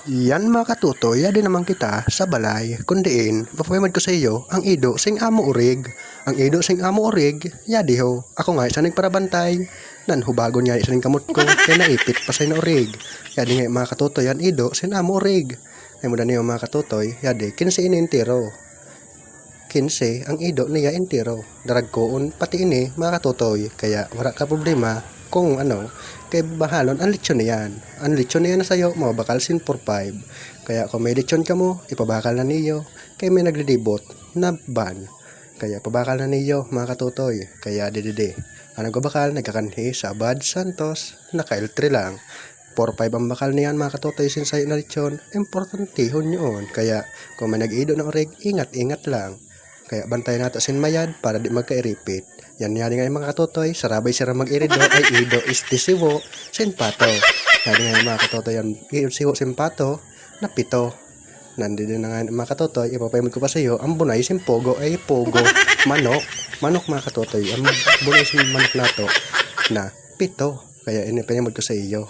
Yan mga katutoy, yadi naman kita sa balay, kundiin, mapapamad ko sa iyo, ang ido sing amo urig. Ang ido sing amo urig, yadi ho. Ako nga, isa nagparabantay, nanhubago niya isa kamot ko, kaya naipit pa sa urig. Yadi nga mga katutoy, ang ido sing amo urig. Ay mo niyo mga katutoy, yadi, 15 ini entero. 15, ang ido niya entero. Darag koon, pati ini mga katutoy, kaya wala ka problema kung ano, kay bahalon ang lechon niyan. Ang lechon niyan na sa'yo, mabakal sin 4-5. Kaya kung may lechon ka mo, ipabakal na niyo. Kaya may naglilibot na ban. Kaya pabakal na niyo mga katutoy. Kaya didide. Ang nagbabakal, nagkakanhi sa Abad Santos, naka-L3 lang. 4-5 ang bakal niyan mga katutoy sin sa'yo na lechon. Importantihon yun. Kaya kung may nag-ido ng orig, ingat-ingat lang. Kaya bantay nato sin mayad para di magka-repeat. Yan nga mga katutoy, sarabay sira mag-irido ay ido is disiwo sin pato. Yan nga mga katutoy, yan siwo sin pato na pito. Nandito na nga mga katutoy, ipapayamod ko pa sa iyo, ang bunay sin pogo ay pogo, manok. Manok mga katutoy, ang bunay sin manok nato na pito. Kaya inipayamod ko sa iyo.